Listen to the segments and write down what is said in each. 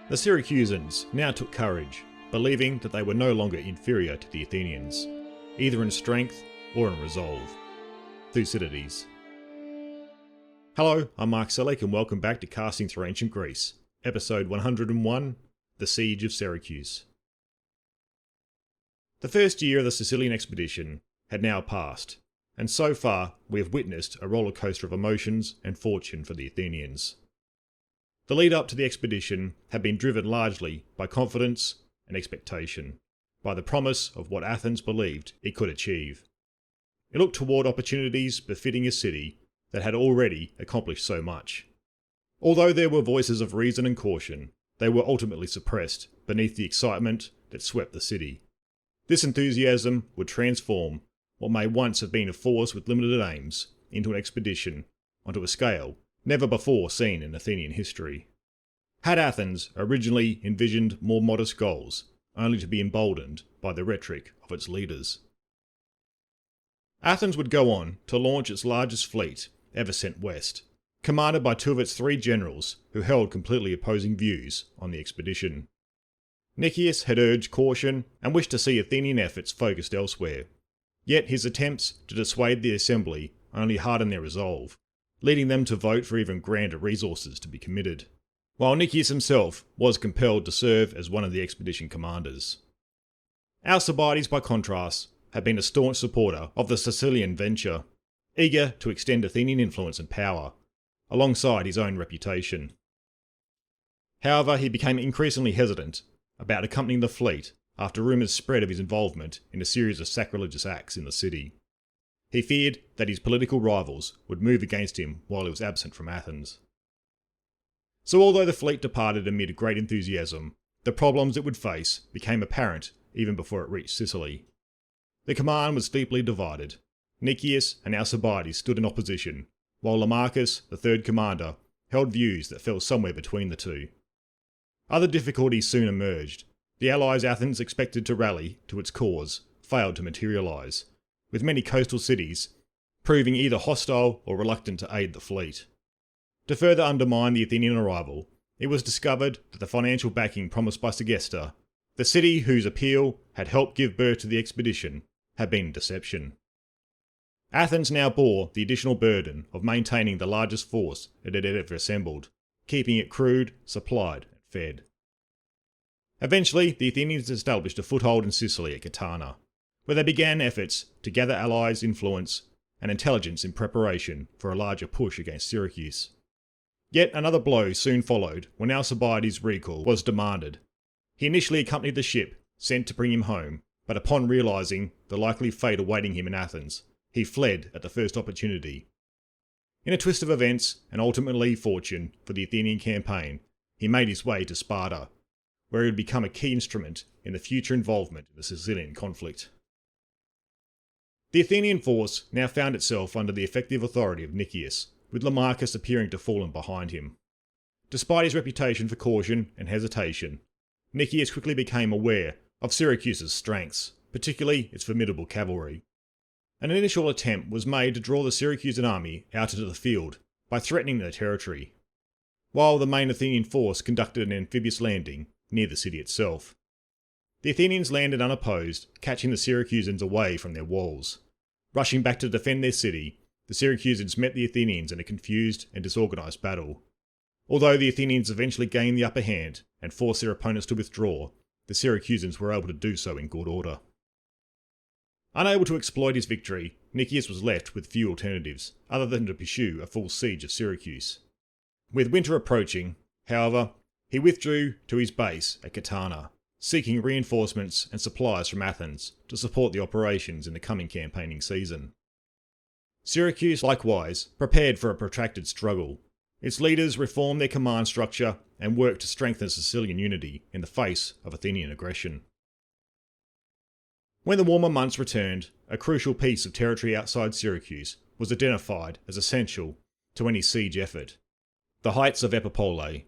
The Syracusans now took courage, believing that they were no longer inferior to the Athenians, either in strength or in resolve. Thucydides. Hello, I'm Mark Selleck and welcome back to Casting Through Ancient Greece, episode 101, The Siege of Syracuse. The first year of the Sicilian expedition had now passed, and so far we have witnessed a roller coaster of emotions and fortune for the Athenians. The lead up to the expedition had been driven largely by confidence and expectation, by the promise of what Athens believed it could achieve. It looked toward opportunities befitting a city that had already accomplished so much. Although there were voices of reason and caution, they were ultimately suppressed beneath the excitement that swept the city. This enthusiasm would transform what may once have been a force with limited aims into an expedition onto a scale never before seen in Athenian history. Had Athens originally envisioned more modest goals, only to be emboldened by the rhetoric of its leaders? Athens would go on to launch its largest fleet ever sent west, commanded by two of its three generals who held completely opposing views on the expedition. Nicias had urged caution and wished to see Athenian efforts focused elsewhere, yet his attempts to dissuade the assembly only hardened their resolve, leading them to vote for even grander resources to be committed, while Nicias himself was compelled to serve as one of the expedition commanders. Alcibiades, by contrast, had been a staunch supporter of the Sicilian venture, eager to extend Athenian influence and power, alongside his own reputation. However, he became increasingly hesitant about accompanying the fleet after rumours spread of his involvement in a series of sacrilegious acts in the city. He feared that his political rivals would move against him while he was absent from Athens. So although the fleet departed amid great enthusiasm, the problems it would face became apparent even before it reached Sicily. The command was deeply divided. Nicias and Alcibiades stood in opposition, while Lamachus, the third commander, held views that fell somewhere between the two. Other difficulties soon emerged. The allies Athens expected to rally to its cause failed to materialise, with many coastal cities proving either hostile or reluctant to aid the fleet. To further undermine the Athenian arrival, it was discovered that the financial backing promised by Segesta, the city whose appeal had helped give birth to the expedition, had been deception. Athens now bore the additional burden of maintaining the largest force it had ever assembled, keeping it crewed, supplied, and fed. Eventually, the Athenians established a foothold in Sicily at Catana, where they began efforts to gather allies' influence and intelligence in preparation for a larger push against Syracuse. Yet another blow soon followed when Alcibiades' recall was demanded. He initially accompanied the ship sent to bring him home, but upon realising the likely fate awaiting him in Athens, he fled at the first opportunity. In a twist of events and ultimately fortune for the Athenian campaign, he made his way to Sparta, where he would become a key instrument in the future involvement in the Sicilian conflict. The Athenian force now found itself under the effective authority of Nicias, with Lamachus appearing to fall in behind him. Despite his reputation for caution and hesitation, Nicias quickly became aware of Syracuse's strengths, particularly its formidable cavalry. An initial attempt was made to draw the Syracusan army out into the field by threatening their territory, while the main Athenian force conducted an amphibious landing near the city itself. The Athenians landed unopposed, catching the Syracusans away from their walls. Rushing back to defend their city, the Syracusans met the Athenians in a confused and disorganised battle. Although the Athenians eventually gained the upper hand and forced their opponents to withdraw, the Syracusans were able to do so in good order. Unable to exploit his victory, Nicias was left with few alternatives, other than to pursue a full siege of Syracuse. With winter approaching, however, he withdrew to his base at Catana, seeking reinforcements and supplies from Athens to support the operations in the coming campaigning season. Syracuse, likewise, prepared for a protracted struggle. Its leaders reformed their command structure and worked to strengthen Sicilian unity in the face of Athenian aggression. When the warmer months returned, a crucial piece of territory outside Syracuse was identified as essential to any siege effort: the heights of Epipolae.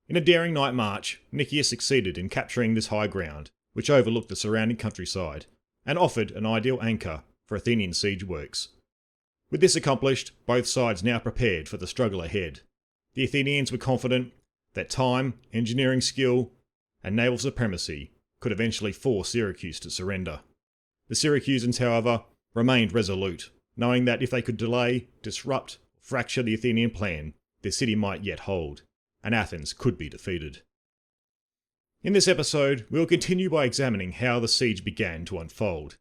In a daring night march, Nicias succeeded in capturing this high ground, which overlooked the surrounding countryside, and offered an ideal anchor for Athenian siege works. With this accomplished, both sides now prepared for the struggle ahead. The Athenians were confident that time, engineering skill, and naval supremacy could eventually force Syracuse to surrender. The Syracusans, however, remained resolute, knowing that if they could delay, disrupt, fracture the Athenian plan, their city might yet hold, and Athens could be defeated. In this episode, we will continue by examining how the siege began to unfold,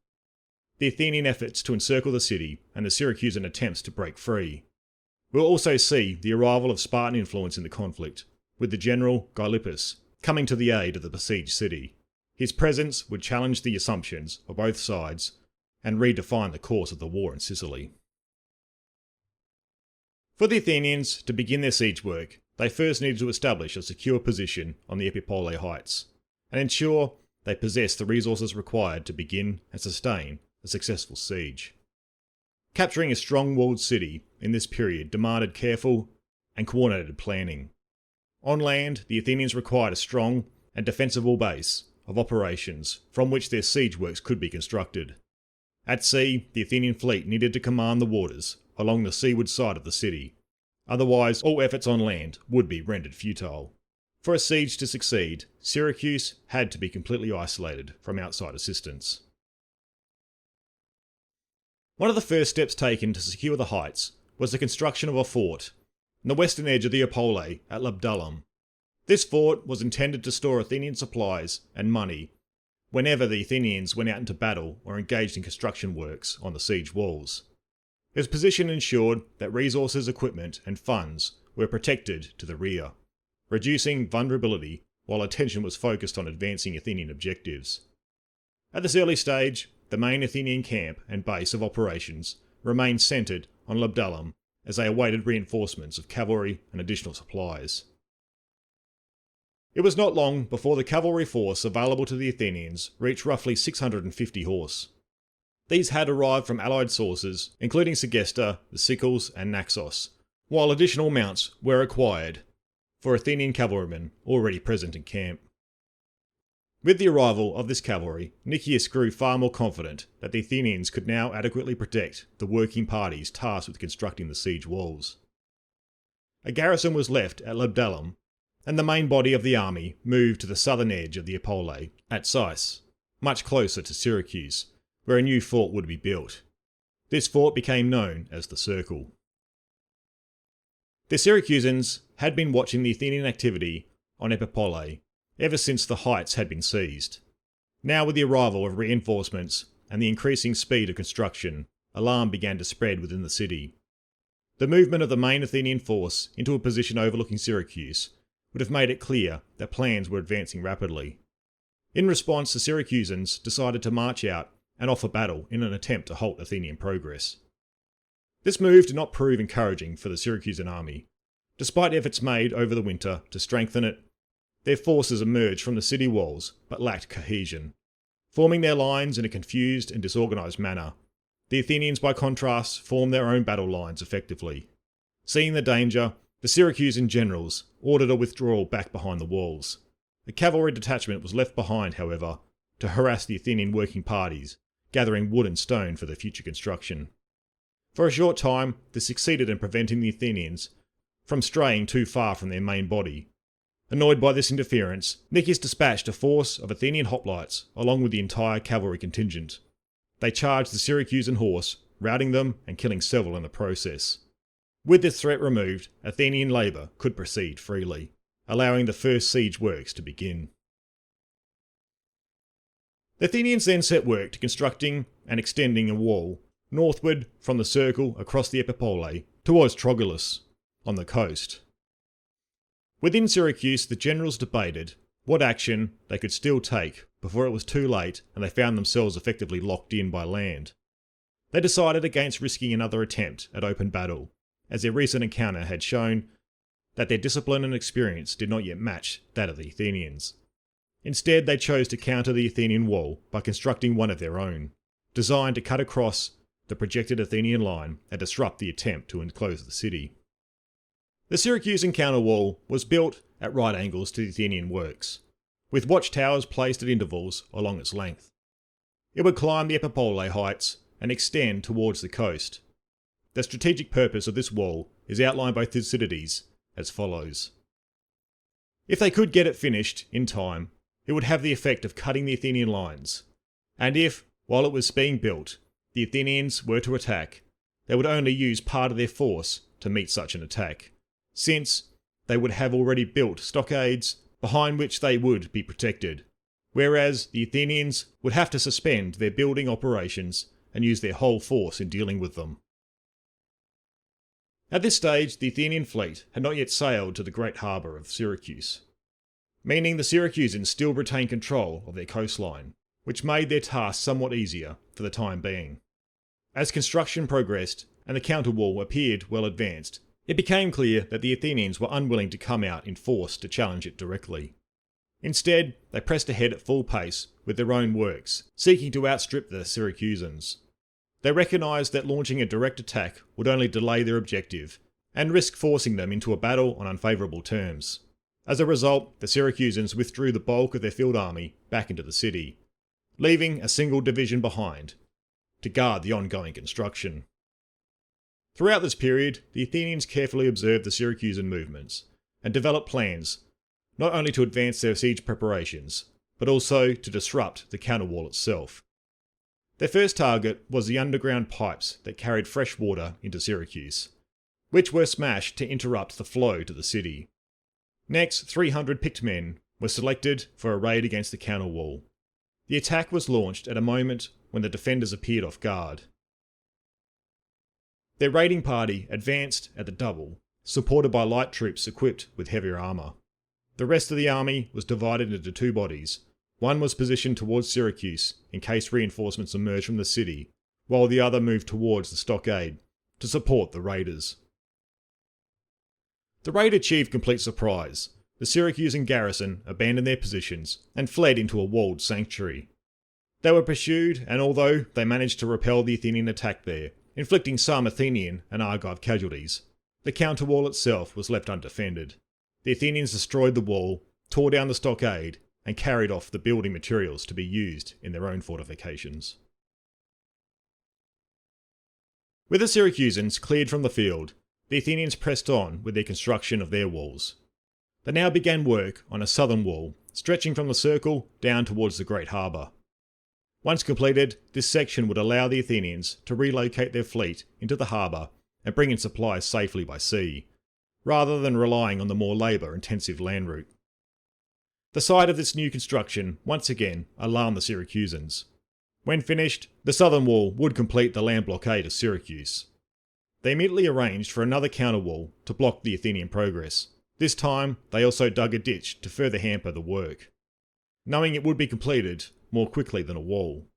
the Athenian efforts to encircle the city, and the Syracusan attempts to break free. We'll also see the arrival of Spartan influence in the conflict, with the general Gylippus coming to the aid of the besieged city. His presence would challenge the assumptions of both sides and redefine the course of the war in Sicily. For the Athenians to begin their siege work, they first needed to establish a secure position on the Epipolae heights and ensure they possessed the resources required to begin and sustain a successful siege. Capturing a strong-walled city in this period demanded careful and coordinated planning. On land, the Athenians required a strong and defensible base of operations from which their siege works could be constructed. At sea, the Athenian fleet needed to command the waters along the seaward side of the city. Otherwise, all efforts on land would be rendered futile. For a siege to succeed, Syracuse had to be completely isolated from outside assistance. One of the first steps taken to secure the heights was the construction of a fort on the western edge of the Epipolae at Labdalum. This fort was intended to store Athenian supplies and money whenever the Athenians went out into battle or engaged in construction works on the siege walls. Its position ensured that resources, equipment, and funds were protected to the rear, reducing vulnerability while attention was focused on advancing Athenian objectives. At this early stage, the main Athenian camp and base of operations remained centred on Labdalum as they awaited reinforcements of cavalry and additional supplies. It was not long before the cavalry force available to the Athenians reached roughly 650 horse. These had arrived from allied sources, including Segesta, the Sicels, and Naxos, while additional mounts were required for Athenian cavalrymen already present in camp. With the arrival of this cavalry, Nicias grew far more confident that the Athenians could now adequately protect the working parties tasked with constructing the siege walls. A garrison was left at Labdalum, and the main body of the army moved to the southern edge of the Epipolae at Syracuse, much closer to Syracuse, where a new fort would be built. This fort became known as the Circle. The Syracusans had been watching the Athenian activity on Epipolae ever since the heights had been seized. Now, with the arrival of reinforcements and the increasing speed of construction, alarm began to spread within the city. The movement of the main Athenian force into a position overlooking Syracuse would have made it clear that plans were advancing rapidly. In response, the Syracusans decided to march out and offer battle in an attempt to halt Athenian progress. This move did not prove encouraging for the Syracusan army. Despite efforts made over the winter to strengthen it, their forces emerged from the city walls but lacked cohesion. Forming their lines in a confused and disorganised manner, the Athenians by contrast formed their own battle lines effectively. Seeing the danger, the Syracusan generals ordered a withdrawal back behind the walls. A cavalry detachment was left behind, however, to harass the Athenian working parties, gathering wood and stone for their future construction. For a short time, this succeeded in preventing the Athenians from straying too far from their main body. Annoyed by this interference, Nicias dispatched a force of Athenian hoplites along with the entire cavalry contingent. They charged the Syracusan horse, routing them and killing several in the process. With this threat removed, Athenian labour could proceed freely, allowing the first siege works to begin. The Athenians then set work to constructing and extending a wall northward from the circle across the Epipolae towards Troilus on the coast. Within Syracuse, the generals debated what action they could still take before it was too late and they found themselves effectively locked in by land. They decided against risking another attempt at open battle, as their recent encounter had shown that their discipline and experience did not yet match that of the Athenians. Instead, they chose to counter the Athenian wall by constructing one of their own, designed to cut across the projected Athenian line and disrupt the attempt to enclose the city. The Syracusan counterwall was built at right angles to the Athenian works, with watchtowers placed at intervals along its length. It would climb the Epipolae heights and extend towards the coast. The strategic purpose of this wall is outlined by Thucydides as follows. If they could get it finished in time, it would have the effect of cutting the Athenian lines. And if, while it was being built, the Athenians were to attack, they would only use part of their force to meet such an attack, since they would have already built stockades behind which they would be protected, whereas the Athenians would have to suspend their building operations and use their whole force in dealing with them. At this stage, the Athenian fleet had not yet sailed to the great harbour of Syracuse, meaning the Syracusans still retained control of their coastline, which made their task somewhat easier for the time being. As construction progressed and the counterwall appeared well advanced, it became clear that the Athenians were unwilling to come out in force to challenge it directly. Instead, they pressed ahead at full pace with their own works, seeking to outstrip the Syracusans. They recognised that launching a direct attack would only delay their objective, and risk forcing them into a battle on unfavourable terms. As a result, the Syracusans withdrew the bulk of their field army back into the city, leaving a single division behind to guard the ongoing construction. Throughout this period, the Athenians carefully observed the Syracusan movements and developed plans not only to advance their siege preparations, but also to disrupt the counterwall itself. Their first target was the underground pipes that carried fresh water into Syracuse, which were smashed to interrupt the flow to the city. Next, 300 picked men were selected for a raid against the counterwall. The attack was launched at a moment when the defenders appeared off guard. Their raiding party advanced at the double, supported by light troops equipped with heavier armour. The rest of the army was divided into two bodies. One was positioned towards Syracuse in case reinforcements emerged from the city, while the other moved towards the stockade to support the raiders. The raid achieved complete surprise. The Syracusan garrison abandoned their positions and fled into a walled sanctuary. They were pursued, and although they managed to repel the Athenian attack there, inflicting some Athenian and Argive casualties, the counterwall itself was left undefended. The Athenians destroyed the wall, tore down the stockade, and carried off the building materials to be used in their own fortifications. With the Syracusans cleared from the field, the Athenians pressed on with their construction of their walls. They now began work on a southern wall, stretching from the circle down towards the great harbour. Once completed, this section would allow the Athenians to relocate their fleet into the harbour and bring in supplies safely by sea, rather than relying on the more labour-intensive land route. The sight of this new construction once again alarmed the Syracusans. When finished, the southern wall would complete the land blockade of Syracuse. They immediately arranged for another counterwall to block the Athenian progress. This time, they also dug a ditch to further hamper the work, knowing it would be completed more quickly than a wall.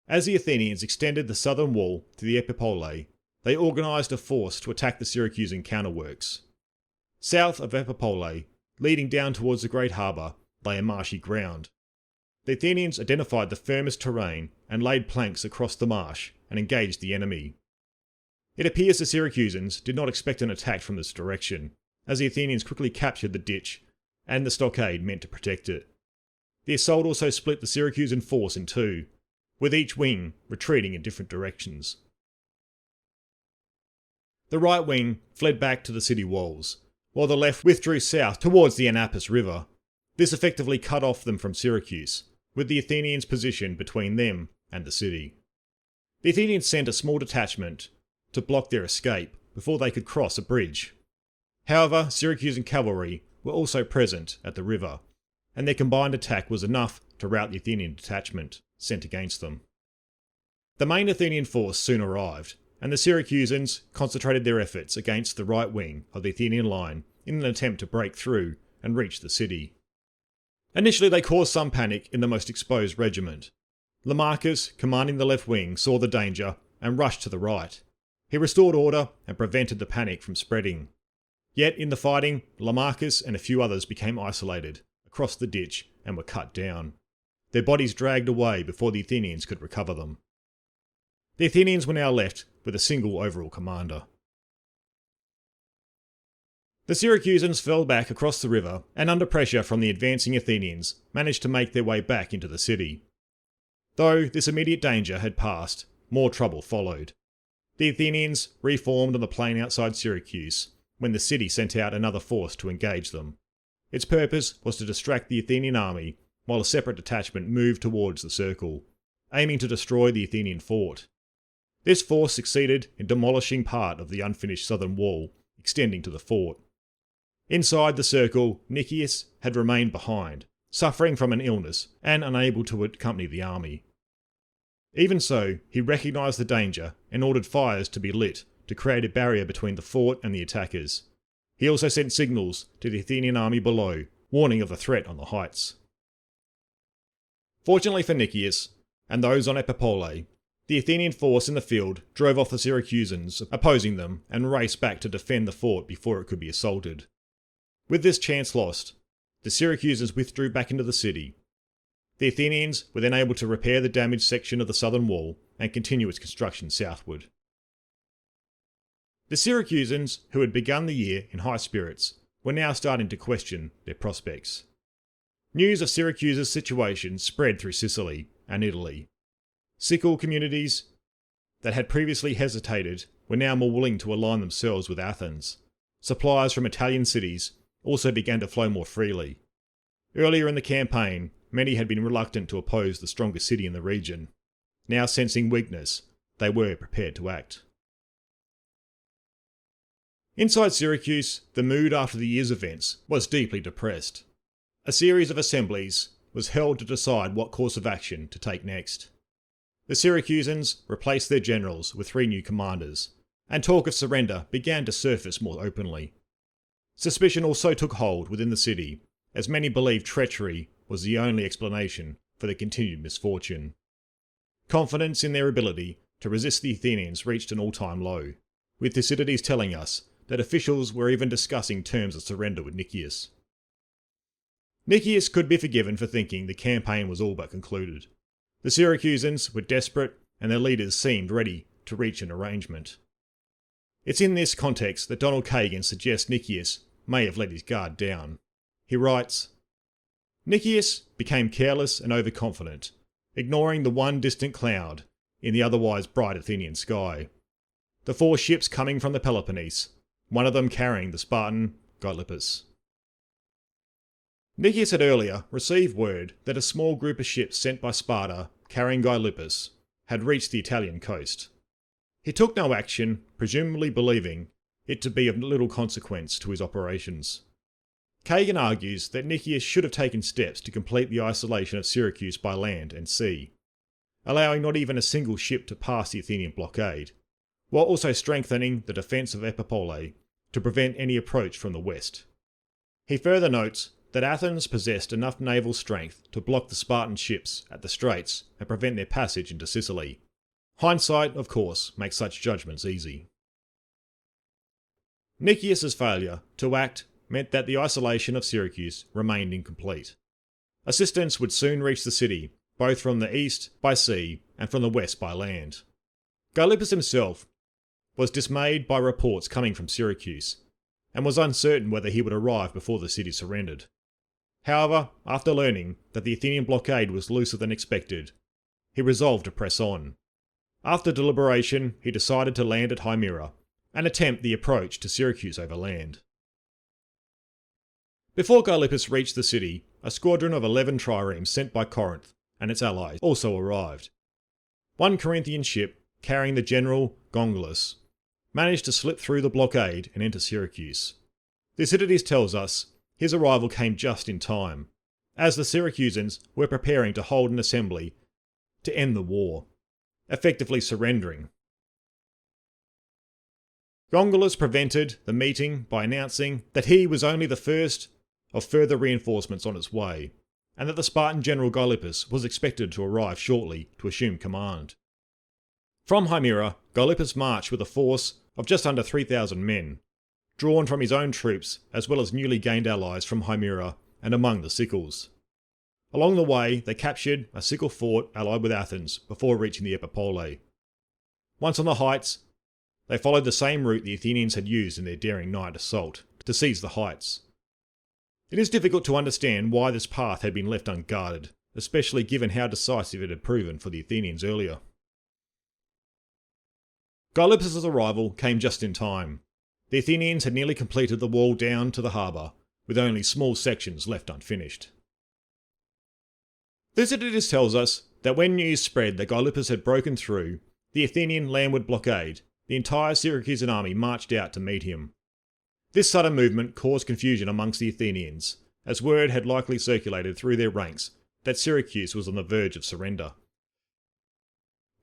As the Athenians extended the southern wall to the Epipolae, they organised a force to attack the Syracusan counterworks. South of Epipolae, leading down towards the great harbour, lay a marshy ground. The Athenians identified the firmest terrain and laid planks across the marsh and engaged the enemy. It appears the Syracusans did not expect an attack from this direction, as the Athenians quickly captured the ditch and the stockade meant to protect it. The assault also split the Syracusan force in two, with each wing retreating in different directions. The right wing fled back to the city walls, while the left withdrew south towards the Anapus River. This effectively cut off them from Syracuse, with the Athenians positioned between them and the city. The Athenians sent a small detachment to block their escape before they could cross a bridge. However, Syracusan cavalry were also present at the river, and their combined attack was enough to rout the Athenian detachment sent against them. The main Athenian force soon arrived, and the Syracusans concentrated their efforts against the right wing of the Athenian line in an attempt to break through and reach the city. Initially, they caused some panic in the most exposed regiment. Lamachus, commanding the left wing, saw the danger and rushed to the right. He restored order and prevented the panic from spreading. Yet in the fighting, Lamachus and a few others became isolated across the ditch and were cut down. Their bodies dragged away before the Athenians could recover them. The Athenians were now left with a single overall commander. The Syracusans fell back across the river and, under pressure from the advancing Athenians, managed to make their way back into the city. Though this immediate danger had passed, more trouble followed. The Athenians reformed on the plain outside Syracuse when the city sent out another force to engage them. Its purpose was to distract the Athenian army while a separate detachment moved towards the circle, aiming to destroy the Athenian fort. This force succeeded in demolishing part of the unfinished southern wall extending to the fort. Inside the circle, Nicias had remained behind, suffering from an illness and unable to accompany the army. Even so, he recognised the danger and ordered fires to be lit to create a barrier between the fort and the attackers. He also sent signals to the Athenian army below, warning of the threat on the heights. Fortunately for Nicias, and those on Epipolae, the Athenian force in the field drove off the Syracusans opposing them and raced back to defend the fort before it could be assaulted. With this chance lost, the Syracusans withdrew back into the city. The Athenians were then able to repair the damaged section of the southern wall and continue its construction southward. The Syracusans, who had begun the year in high spirits, were now starting to question their prospects. News of Syracuse's situation spread through Sicily and Italy. Sicyl communities that had previously hesitated were now more willing to align themselves with Athens. Supplies from Italian cities also began to flow more freely. Earlier in the campaign, many had been reluctant to oppose the strongest city in the region. Now sensing weakness, they were prepared to act. Inside Syracuse, the mood after the year's events was deeply depressed. A series of assemblies was held to decide what course of action to take next. The Syracusans replaced their generals with 3 new commanders, and talk of surrender began to surface more openly. Suspicion also took hold within the city, as many believed treachery was the only explanation for the continued misfortune. Confidence in their ability to resist the Athenians reached an all-time low, with Thucydides telling us that officials were even discussing terms of surrender with Nicias. Nicias could be forgiven for thinking the campaign was all but concluded. The Syracusans were desperate and their leaders seemed ready to reach an arrangement. It's in this context that Donald Kagan suggests Nicias may have let his guard down. He writes, Nicias became careless and overconfident, ignoring the one distant cloud in the otherwise bright Athenian sky. The 4 ships coming from the Peloponnese, one of them carrying the Spartan Gylippus. Nicias had earlier received word that a small group of ships sent by Sparta carrying Gylippus had reached the Italian coast. He took no action, presumably believing it to be of little consequence to his operations. Kagan argues that Nicias should have taken steps to complete the isolation of Syracuse by land and sea, allowing not even a single ship to pass the Athenian blockade, while also strengthening the defence of Epipolae to prevent any approach from the west. He further notes that Athens possessed enough naval strength to block the Spartan ships at the straits and prevent their passage into Sicily. Hindsight, of course, makes such judgments easy. Nicias' failure to act meant that the isolation of Syracuse remained incomplete. Assistance would soon reach the city, both from the east by sea and from the west by land. Gylippus himself was dismayed by reports coming from Syracuse, and was uncertain whether he would arrive before the city surrendered. However, after learning that the Athenian blockade was looser than expected, he resolved to press on. After deliberation, he decided to land at Himera and attempt the approach to Syracuse over land. Before Gylippus reached the city, a squadron of 11 triremes sent by Corinth and its allies also arrived. One Corinthian ship, carrying the general Gylippus, managed to slip through the blockade and enter Syracuse. Thucydides tells us his arrival came just in time, as the Syracusans were preparing to hold an assembly to end the war, effectively surrendering. Gylippus prevented the meeting by announcing that he was only the first of further reinforcements on its way, and that the Spartan general Gylippus was expected to arrive shortly to assume command. From Himera, Gylippus marched with a force of just under 3,000 men, drawn from his own troops as well as newly gained allies from Himera and among the Sicels. Along the way, they captured a Sicel fort allied with Athens before reaching the Epipolae. Once on the heights, they followed the same route the Athenians had used in their daring night assault to seize the heights. It is difficult to understand why this path had been left unguarded, especially given how decisive it had proven for the Athenians earlier. Gylippus' arrival came just in time. The Athenians had nearly completed the wall down to the harbour, with only small sections left unfinished. Thucydides tells us that when news spread that Gylippus had broken through the Athenian landward blockade, the entire Syracusan army marched out to meet him. This sudden movement caused confusion amongst the Athenians, as word had likely circulated through their ranks that Syracuse was on the verge of surrender.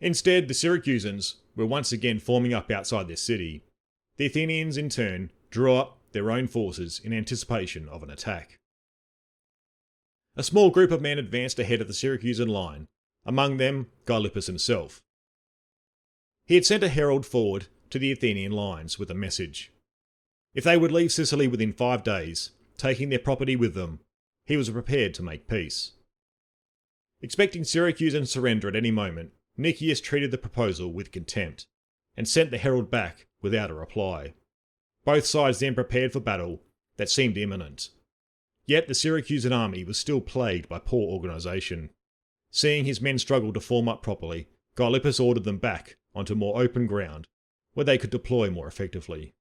Instead, the Syracusans were once again forming up outside their city. The Athenians, in turn, drew up their own forces in anticipation of an attack. A small group of men advanced ahead of the Syracusan line, among them Gylippus himself. He had sent a herald forward to the Athenian lines with a message. If they would leave Sicily within 5 days, taking their property with them, he was prepared to make peace. Expecting Syracusan surrender at any moment, Nicias treated the proposal with contempt, and sent the herald back without a reply. Both sides then prepared for battle that seemed imminent. Yet the Syracusan army was still plagued by poor organisation. Seeing his men struggle to form up properly, Gylippus ordered them back onto more open ground, where they could deploy more effectively.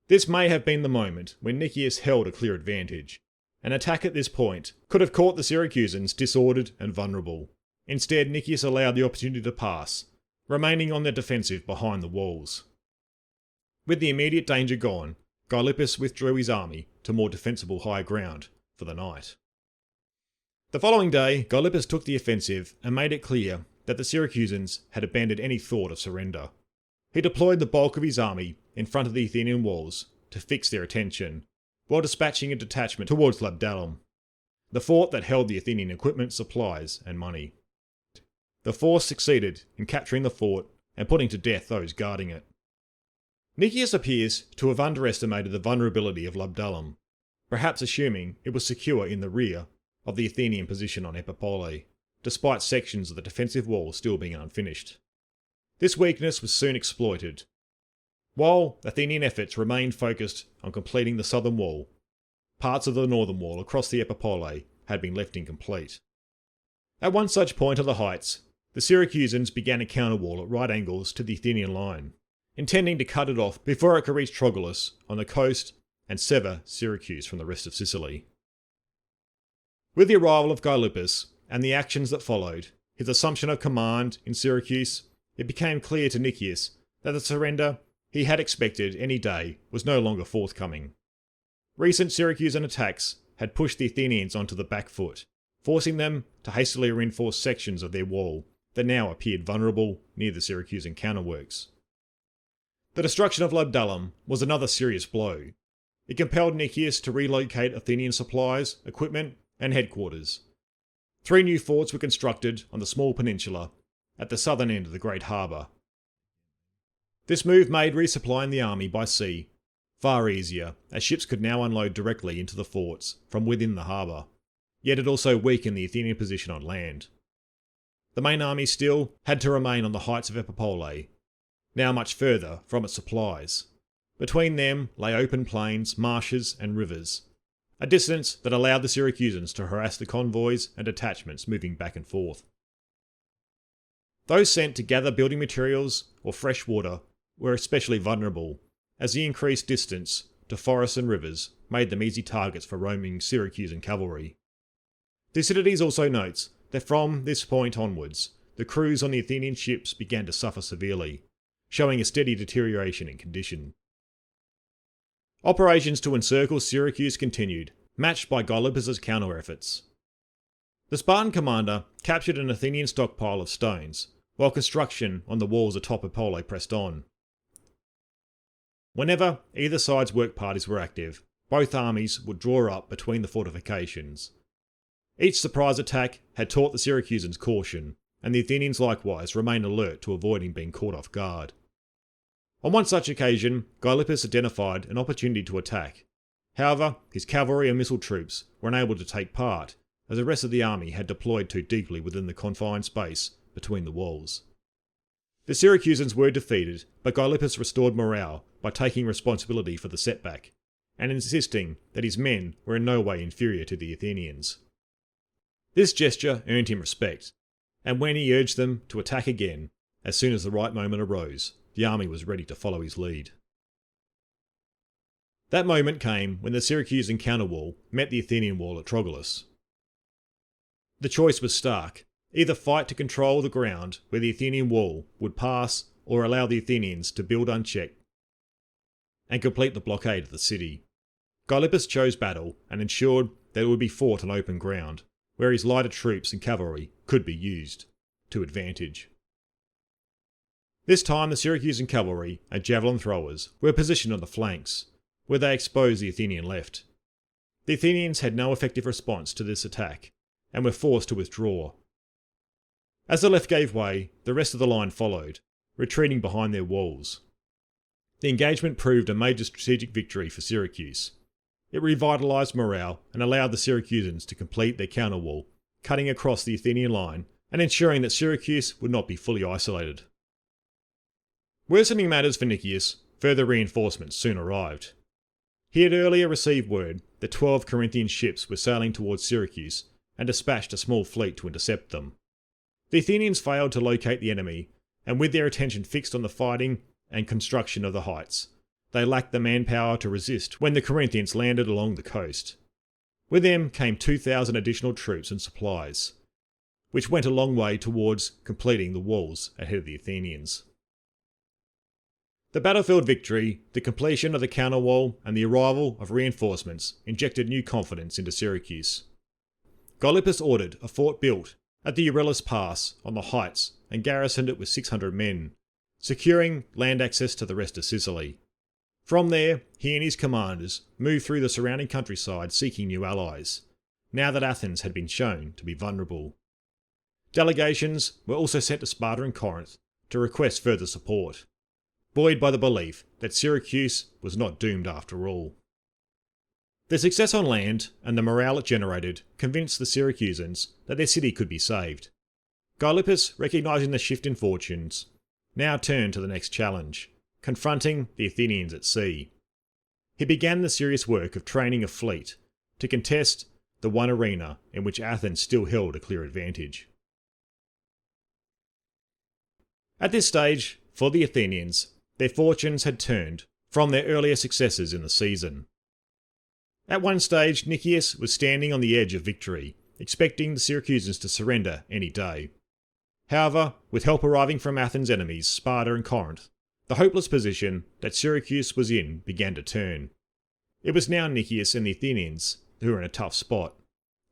This may have been the moment when Nicias held a clear advantage. An attack at this point could have caught the Syracusans disordered and vulnerable. Instead, Nicias allowed the opportunity to pass, remaining on the defensive behind the walls. With the immediate danger gone, Gylippus withdrew his army to more defensible high ground for the night. The following day, Gylippus took the offensive and made it clear that the Syracusans had abandoned any thought of surrender. He deployed the bulk of his army in front of the Athenian walls to fix their attention, while dispatching a detachment towards Labdalum, the fort that held the Athenian equipment, supplies, and money. The force succeeded in capturing the fort and putting to death those guarding it. Nicias appears to have underestimated the vulnerability of Labdalum, perhaps assuming it was secure in the rear of the Athenian position on Epipolae, despite sections of the defensive wall still being unfinished. This weakness was soon exploited. While Athenian efforts remained focused on completing the southern wall, parts of the northern wall across the Epipolae had been left incomplete. At one such point on the heights, the Syracusans began a counterwall at right angles to the Athenian line, intending to cut it off before it could reach Trogolis on the coast and sever Syracuse from the rest of Sicily. With the arrival of Gylippus and the actions that followed, his assumption of command in Syracuse, it became clear to Nicias that the surrender he had expected any day was no longer forthcoming. Recent Syracusan attacks had pushed the Athenians onto the back foot, forcing them to hastily reinforce sections of their wall that now appeared vulnerable near the Syracusan counterworks. The destruction of Labdalum was another serious blow. It compelled Nicias to relocate Athenian supplies, equipment, and headquarters. 3 new forts were constructed on the small peninsula at the southern end of the great harbour. This move made resupplying the army by sea far easier, as ships could now unload directly into the forts from within the harbour, yet it also weakened the Athenian position on land. The main army still had to remain on the heights of Epipolae, now much further from its supplies. Between them lay open plains, marshes and rivers, a distance that allowed the Syracusans to harass the convoys and detachments moving back and forth. Those sent to gather building materials or fresh water were especially vulnerable, as the increased distance to forests and rivers made them easy targets for roaming Syracusan cavalry. Thucydides also notes that from this point onwards, the crews on the Athenian ships began to suffer severely, showing a steady deterioration in condition. Operations to encircle Syracuse continued, matched by Gylippus' counter efforts. The Spartan commander captured an Athenian stockpile of stones, while construction on the walls atop Epipolae pressed on. Whenever either side's work parties were active, both armies would draw up between the fortifications. Each surprise attack had taught the Syracusans caution, and the Athenians likewise remained alert to avoiding being caught off guard. On one such occasion, Gylippus identified an opportunity to attack. However, his cavalry and missile troops were unable to take part, as the rest of the army had deployed too deeply within the confined space between the walls. The Syracusans were defeated, but Gylippus restored morale by taking responsibility for the setback, and insisting that his men were in no way inferior to the Athenians. This gesture earned him respect, and when he urged them to attack again, as soon as the right moment arose, the army was ready to follow his lead. That moment came when the Syracusan counterwall met the Athenian wall at Trogolis. The choice was stark: either fight to control the ground where the Athenian wall would pass, or allow the Athenians to build unchecked and complete the blockade of the city. Gylippus chose battle and ensured that it would be fought on open ground, where his lighter troops and cavalry could be used to advantage. This time the Syracusan cavalry and javelin throwers were positioned on the flanks, where they exposed the Athenian left. The Athenians had no effective response to this attack, and were forced to withdraw. As the left gave way, the rest of the line followed, retreating behind their walls. The engagement proved a major strategic victory for Syracuse. It revitalised morale and allowed the Syracusans to complete their counterwall, cutting across the Athenian line and ensuring that Syracuse would not be fully isolated. Worsening matters for Nicias, further reinforcements soon arrived. He had earlier received word that 12 Corinthian ships were sailing towards Syracuse and dispatched a small fleet to intercept them. The Athenians failed to locate the enemy, and with their attention fixed on the fighting and construction of the heights, they lacked the manpower to resist when the Corinthians landed along the coast. With them came 2,000 additional troops and supplies, which went a long way towards completing the walls ahead of the Athenians. The battlefield victory, the completion of the counterwall, and the arrival of reinforcements injected new confidence into Syracuse. Gylippus ordered a fort built at the Euryalus Pass on the heights and garrisoned it with 600 men, securing land access to the rest of Sicily. From there, he and his commanders moved through the surrounding countryside seeking new allies, now that Athens had been shown to be vulnerable. Delegations were also sent to Sparta and Corinth to request further support, buoyed by the belief that Syracuse was not doomed after all. The success on land and the morale it generated convinced the Syracusans that their city could be saved. Gylippus, recognising the shift in fortunes, now turned to the next challenge, confronting the Athenians at sea. He began the serious work of training a fleet to contest the one arena in which Athens still held a clear advantage. At this stage, for the Athenians, their fortunes had turned from their earlier successes in the season. At one stage, Nicias was standing on the edge of victory, expecting the Syracusans to surrender any day. However, with help arriving from Athens' enemies, Sparta and Corinth, the hopeless position that Syracuse was in began to turn. It was now Nicias and the Athenians who were in a tough spot.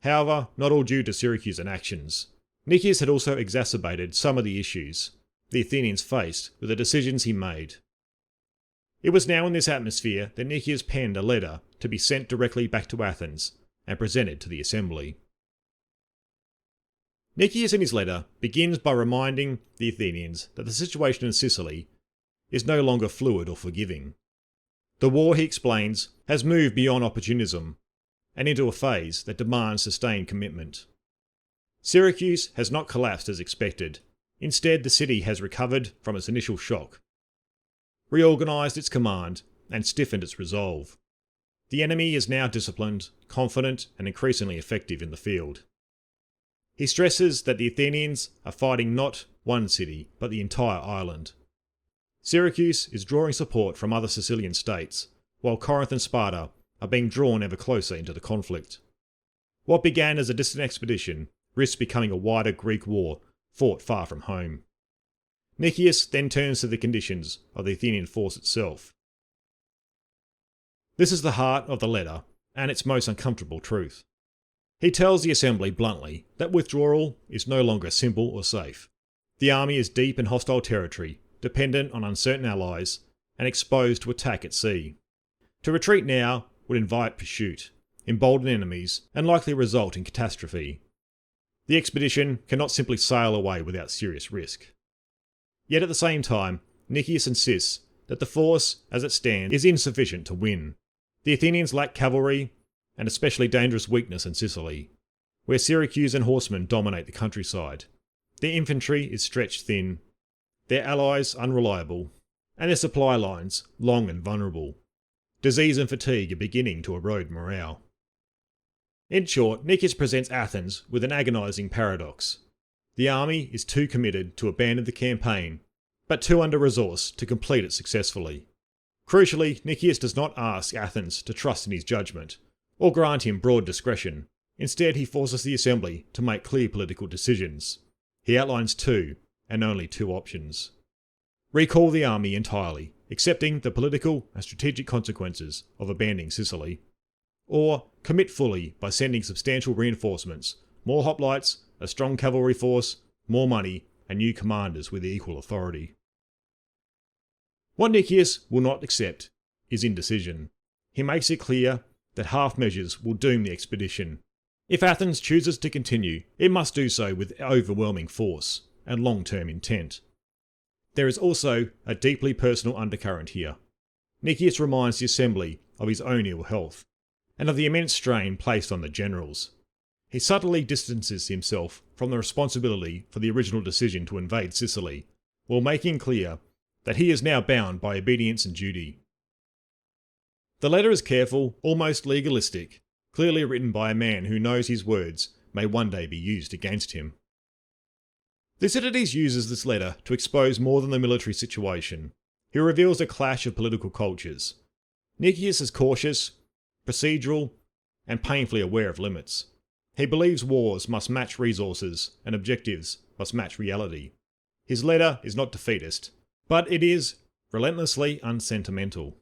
However, not all due to Syracusan actions. Nicias had also exacerbated some of the issues the Athenians faced with the decisions he made. It was now in this atmosphere that Nicias penned a letter to be sent directly back to Athens and presented to the assembly. Nicias in his letter begins by reminding the Athenians that the situation in Sicily is no longer fluid or forgiving. The war, he explains, has moved beyond opportunism and into a phase that demands sustained commitment. Syracuse has not collapsed as expected. Instead, the city has recovered from its initial shock, reorganised its command, and stiffened its resolve. The enemy is now disciplined, confident, and increasingly effective in the field. He stresses that the Athenians are fighting not one city, but the entire island. Syracuse is drawing support from other Sicilian states, while Corinth and Sparta are being drawn ever closer into the conflict. What began as a distant expedition risks becoming a wider Greek war fought far from home. Nicias then turns to the conditions of the Athenian force itself. This is the heart of the letter, and its most uncomfortable truth. He tells the assembly bluntly that withdrawal is no longer simple or safe. The army is deep in hostile territory, dependent on uncertain allies, and exposed to attack at sea. To retreat now would invite pursuit, embolden enemies, and likely result in catastrophe. The expedition cannot simply sail away without serious risk. Yet at the same time, Nicias insists that the force, as it stands, is insufficient to win. The Athenians lack cavalry, an especially dangerous weakness in Sicily, where Syracusan horsemen dominate the countryside. Their infantry is stretched thin, their allies unreliable, and their supply lines long and vulnerable. Disease and fatigue are beginning to erode morale. In short, Nicias presents Athens with an agonising paradox. The army is too committed to abandon the campaign, but too under-resourced to complete it successfully. Crucially, Nicias does not ask Athens to trust in his judgment, or grant him broad discretion. Instead, he forces the assembly to make clear political decisions. He outlines two, and only two options. Recall the army entirely, accepting the political and strategic consequences of abandoning Sicily. Or commit fully by sending substantial reinforcements, more hoplites, a strong cavalry force, more money, and new commanders with equal authority. What Nicias will not accept is indecision. He makes it clear that half measures will doom the expedition. If Athens chooses to continue, it must do so with overwhelming force and long-term intent. There is also a deeply personal undercurrent here. Nicias reminds the assembly of his own ill health, and of the immense strain placed on the generals. He subtly distances himself from the responsibility for the original decision to invade Sicily, while making clear that he is now bound by obedience and duty. The letter is careful, almost legalistic, clearly written by a man who knows his words may one day be used against him. Thucydides uses this letter to expose more than the military situation. He reveals a clash of political cultures. Nicias is cautious, procedural, and painfully aware of limits. He believes wars must match resources and objectives must match reality. His letter is not defeatist, but it is relentlessly unsentimental.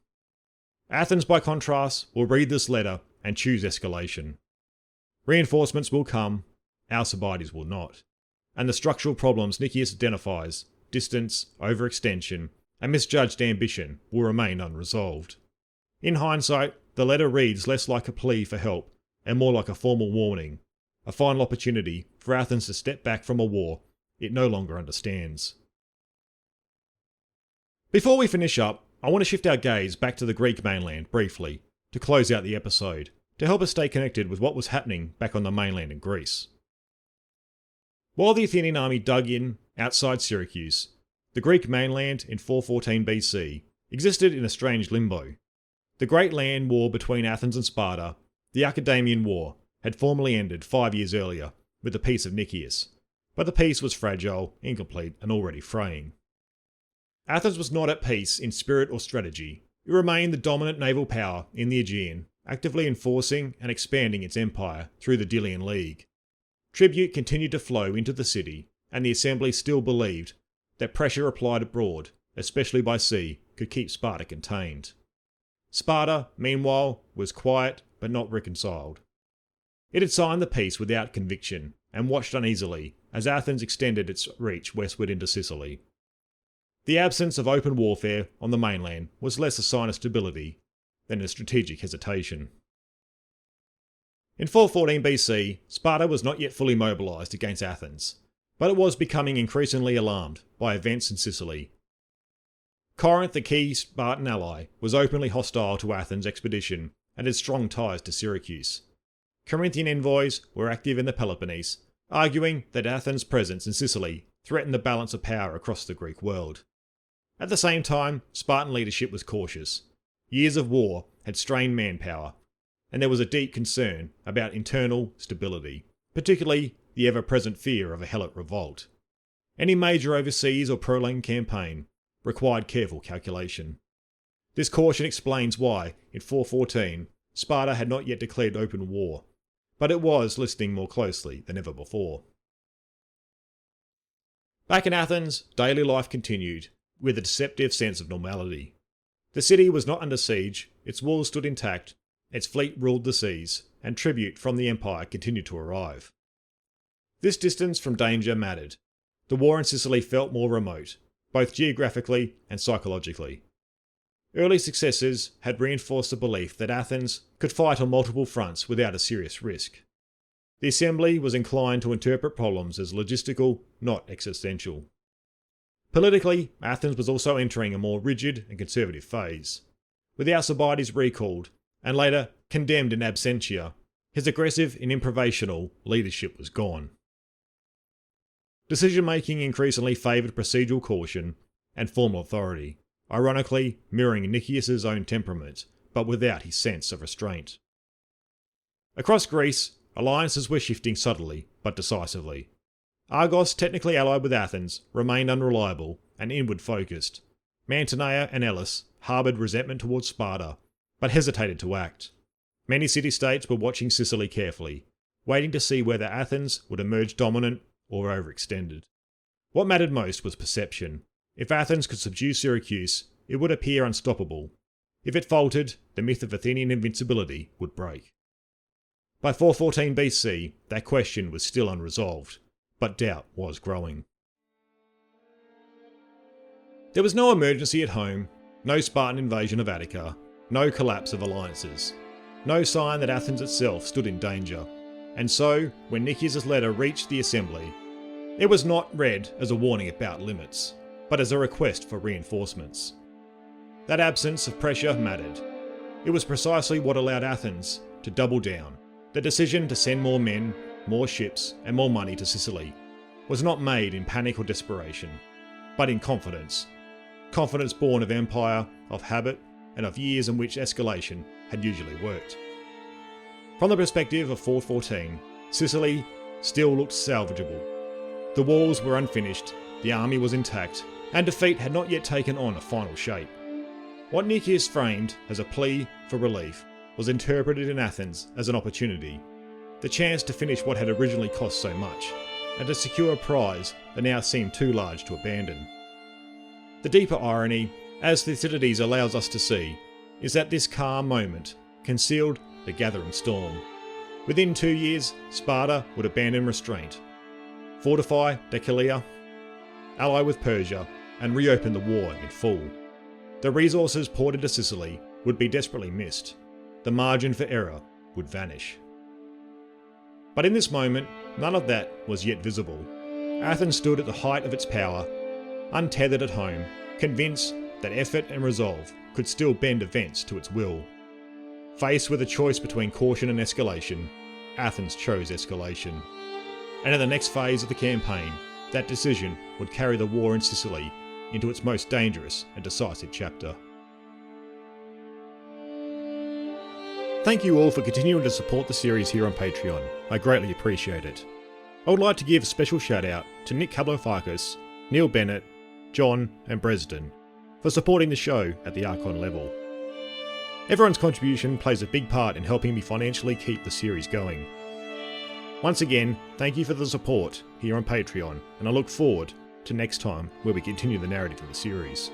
Athens, by contrast, will read this letter and choose escalation. Reinforcements will come, Alcibiades will not, and the structural problems Nicias identifies, distance, overextension, and misjudged ambition, will remain unresolved. In hindsight, the letter reads less like a plea for help and more like a formal warning, a final opportunity for Athens to step back from a war it no longer understands. Before we finish up, I want to shift our gaze back to the Greek mainland briefly, to close out the episode, to help us stay connected with what was happening back on the mainland in Greece. While the Athenian army dug in outside Syracuse, the Greek mainland in 414 BC existed in a strange limbo. The great land war between Athens and Sparta, the Academian War, had formally ended 5 years earlier with the Peace of Nicias, but the peace was fragile, incomplete, and already fraying. Athens was not at peace in spirit or strategy. It remained the dominant naval power in the Aegean, actively enforcing and expanding its empire through the Delian League. Tribute continued to flow into the city, and the assembly still believed that pressure applied abroad, especially by sea, could keep Sparta contained. Sparta, meanwhile, was quiet but not reconciled. It had signed the peace without conviction, and watched uneasily as Athens extended its reach westward into Sicily. The absence of open warfare on the mainland was less a sign of stability than a strategic hesitation. In 414 BC, Sparta was not yet fully mobilised against Athens, but it was becoming increasingly alarmed by events in Sicily. Corinth, the key Spartan ally, was openly hostile to Athens' expedition and had strong ties to Syracuse. Corinthian envoys were active in the Peloponnese, arguing that Athens' presence in Sicily threatened the balance of power across the Greek world. At the same time, Spartan leadership was cautious. Years of war had strained manpower, and there was a deep concern about internal stability, particularly the ever-present fear of a Helot revolt. Any major overseas or prolonged campaign required careful calculation. This caution explains why, in 414, Sparta had not yet declared open war, but it was listening more closely than ever before. Back in Athens, daily life continued, with a deceptive sense of normality. The city was not under siege, its walls stood intact, its fleet ruled the seas, and tribute from the empire continued to arrive. This distance from danger mattered. The war in Sicily felt more remote, both geographically and psychologically. Early successes had reinforced the belief that Athens could fight on multiple fronts without a serious risk. The assembly was inclined to interpret problems as logistical, not existential. Politically, Athens was also entering a more rigid and conservative phase. With Alcibiades recalled, and later condemned in absentia, his aggressive and improvisational leadership was gone. Decision-making increasingly favoured procedural caution and formal authority, ironically mirroring Nicias' own temperament, but without his sense of restraint. Across Greece, alliances were shifting subtly, but decisively. Argos, technically allied with Athens, remained unreliable and inward-focused. Mantinea and Elis harboured resentment towards Sparta, but hesitated to act. Many city-states were watching Sicily carefully, waiting to see whether Athens would emerge dominant or overextended. What mattered most was perception. If Athens could subdue Syracuse, it would appear unstoppable. If it faltered, the myth of Athenian invincibility would break. By 414 BC, that question was still unresolved, but doubt was growing. There was no emergency at home, no Spartan invasion of Attica, no collapse of alliances, no sign that Athens itself stood in danger. And so, when Nicias' letter reached the assembly, it was not read as a warning about limits, but as a request for reinforcements. That absence of pressure mattered. It was precisely what allowed Athens to double down. The decision to send more men, more ships, and more money to Sicily was not made in panic or desperation, but in confidence. Confidence born of empire, of habit, and of years in which escalation had usually worked. From the perspective of 414, Sicily still looked salvageable. The walls were unfinished, the army was intact, and defeat had not yet taken on a final shape. What Nicias framed as a plea for relief was interpreted in Athens as an opportunity, the chance to finish what had originally cost so much, and to secure a prize that now seemed too large to abandon. The deeper irony, as Thucydides allows us to see, is that this calm moment concealed the gathering storm. Within 2 years, Sparta would abandon restraint, fortify Decelea, ally with Persia, and reopen the war in full. The resources poured into Sicily would be desperately missed. The margin for error would vanish. But in this moment, none of that was yet visible. Athens stood at the height of its power, untethered at home, convinced that effort and resolve could still bend events to its will. Faced with a choice between caution and escalation, Athens chose escalation. And in the next phase of the campaign, that decision would carry the war in Sicily into its most dangerous and decisive chapter. Thank you all for continuing to support the series here on Patreon. I greatly appreciate it. I would like to give a special shout out to Nick Kablofakis, Neil Bennett, John and Bresden for supporting the show at the Archon level. Everyone's contribution plays a big part in helping me financially keep the series going. Once again, thank you for the support here on Patreon, and I look forward to next time where we continue the narrative of the series.